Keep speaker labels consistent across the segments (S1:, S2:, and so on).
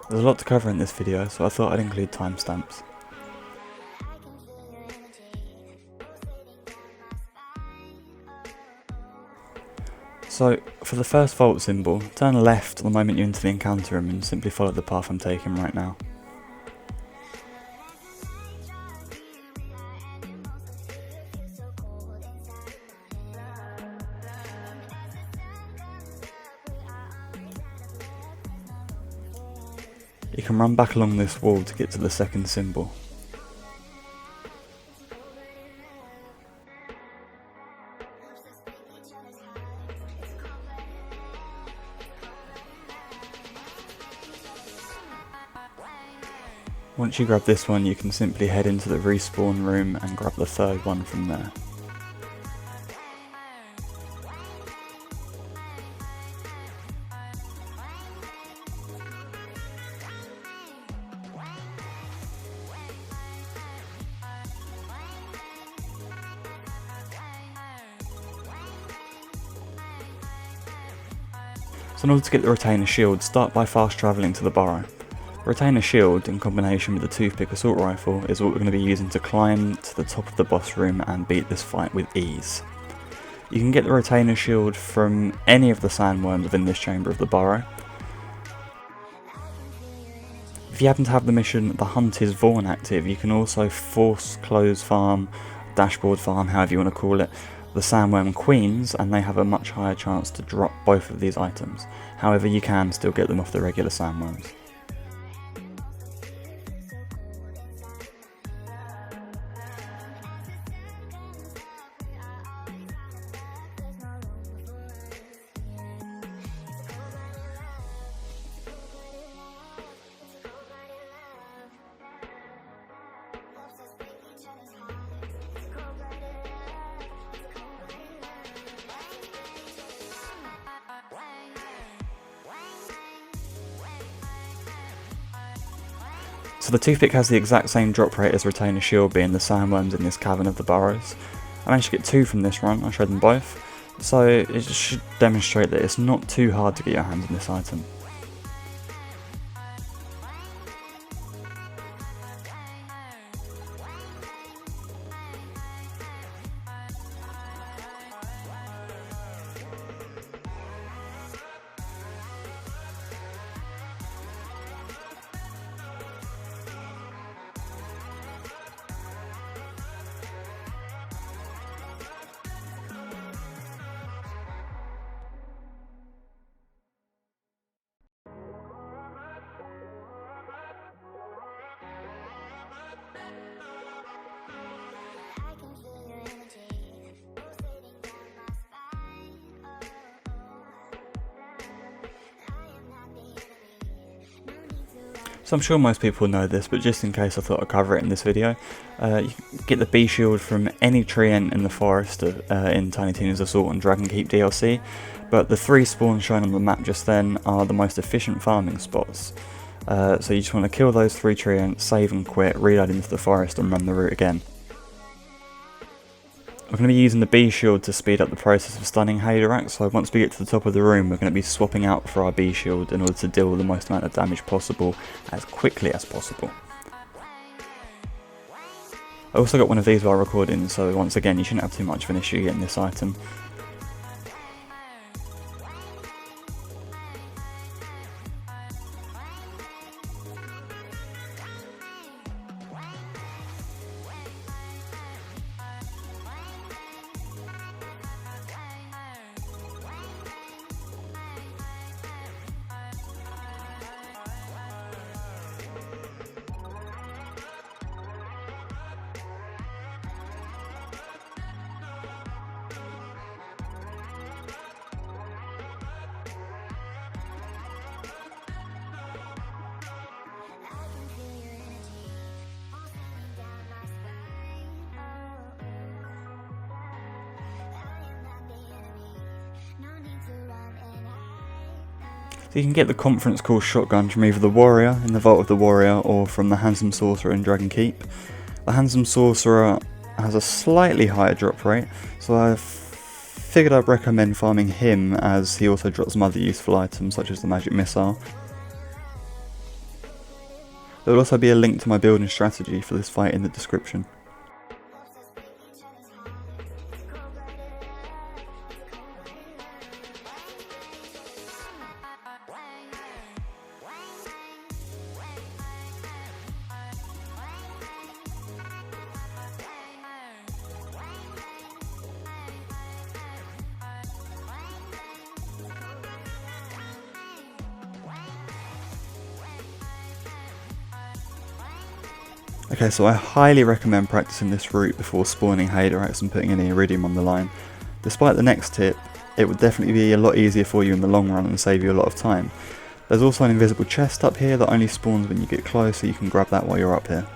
S1: There's a lot to cover in this video, so I thought I'd include timestamps. So, for the first vault symbol, turn left the moment you enter the encounter room and simply follow the path I'm taking right now. You can run back along this wall to get to the second symbol. Once you grab this one, you can simply head into the respawn room and grab the third one from there. So in order to get the retainer shield, start by fast travelling to the burrow. The retainer shield, in combination with the toothpick assault rifle, is what we're going to be using to climb to the top of the boss room and beat this fight with ease. You can get the retainer shield from any of the sandworms within this chamber of the burrow. If you happen to have the mission The Hunt is Vaughn active, you can also force close farm, dashboard farm, however you want to call it, the sandworm queens, and they have a much higher chance to drop both of these items. However, you can still get them off the regular sandworms. So the toothpick has the exact same drop rate as retainer shield, being the sandworms in this cavern of the burrows. I managed to get 2 from this run, I showed them both, so it should demonstrate that it's not too hard to get your hands on this item. So I'm sure most people know this, but just in case I thought I'd cover it in this video. You can get the B shield from any treant in the forest in Tiny Tina's Assault and Dragon Keep DLC, but the 3 spawns shown on the map just then are the most efficient farming spots. So you just want to kill those 3 treants, save and quit, reload into the forest and run the route again. We're going to be using the B shield to speed up the process of stunning Haderax, so once we get to the top of the room we're going to be swapping out for our B shield in order to deal the most amount of damage possible as quickly as possible. I also got one of these while recording, so once again you shouldn't have too much of an issue getting this item. So you can get the conference call shotgun from either the warrior in the Vault of the Warrior or from the handsome sorcerer in Dragon Keep. The handsome sorcerer has a slightly higher drop rate, so I figured I'd recommend farming him as he also drops some other useful items such as the magic missile. There will also be a link to my building strategy for this fight in the description. Okay, so I highly recommend practicing this route before spawning Haderax and putting any Iridium on the line. Despite the next tip, it would definitely be a lot easier for you in the long run and save you a lot of time. There's also an invisible chest up here that only spawns when you get close, so you can grab that while you're up here.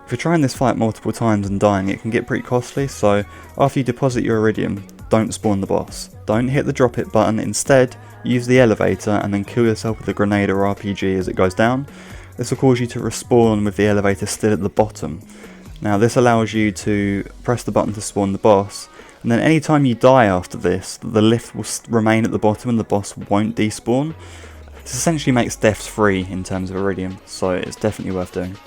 S1: If you're trying this fight multiple times and dying, it can get pretty costly, so after you deposit your Iridium, don't spawn the boss. Don't hit the drop it button, instead use the elevator and then kill yourself with a grenade or RPG as it goes down. This will cause you to respawn with the elevator still at the bottom. Now this allows you to press the button to spawn the boss, and then anytime you die after this, the lift will remain at the bottom and the boss won't despawn. This essentially makes deaths free in terms of Iridium, so it's definitely worth doing.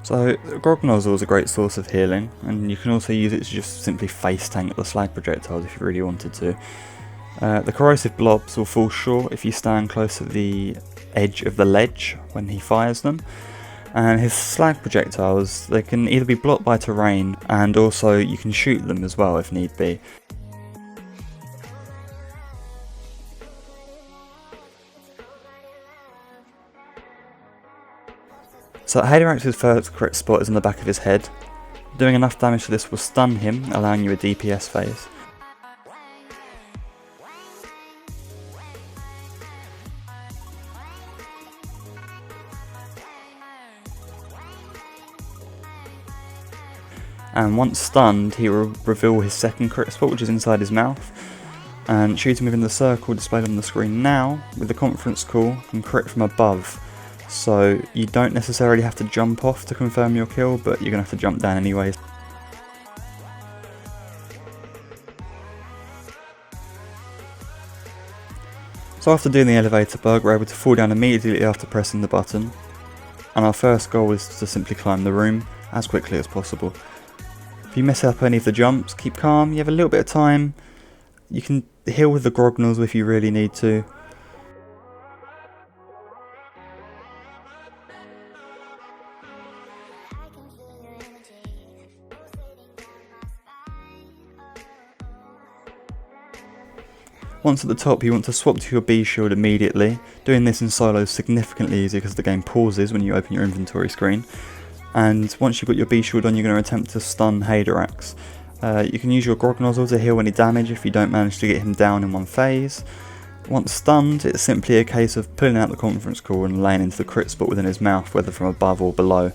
S1: So the Grog Nozzle is a great source of healing, and you can also use it to just simply face tank the slag projectiles if you really wanted to. The corrosive blobs will fall short if you stand close to the edge of the ledge when he fires them, and his slag projectiles, they can either be blocked by terrain and also you can shoot them as well if need be. So Haderax's first crit spot is on the back of his head. Doing enough damage to this will stun him, allowing you a DPS phase. And once stunned, he will reveal his second crit spot, which is inside his mouth, and shoot him within the circle displayed on the screen now. With the conference call, can crit from above. So you don't necessarily have to jump off to confirm your kill, but you're going to have to jump down anyways. So after doing the elevator bug, we're able to fall down immediately after pressing the button. And our first goal is to simply climb the room as quickly as possible. If you mess up any of the jumps, keep calm, you have a little bit of time. You can heal with the Grog Nozzle if you really need to. Once at the top, you want to swap to your B shield immediately. Doing this in solo is significantly easier because the game pauses when you open your inventory screen. And once you've got your B shield on, you're going to attempt to stun Haderax. You can use your Grog Nozzle to heal any damage if you don't manage to get him down in one phase. Once stunned, it's simply a case of pulling out the conference call and laying into the crit spot within his mouth, whether from above or below.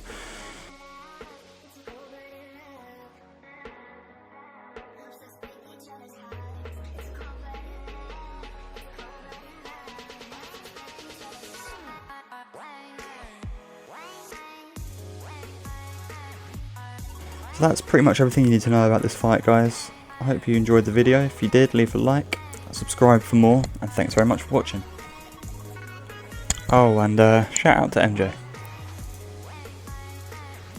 S1: So that's pretty much everything you need to know about this fight, guys. I hope you enjoyed the video. If you did, leave a like, subscribe for more, and thanks very much for watching. Oh, and shout out to MJ.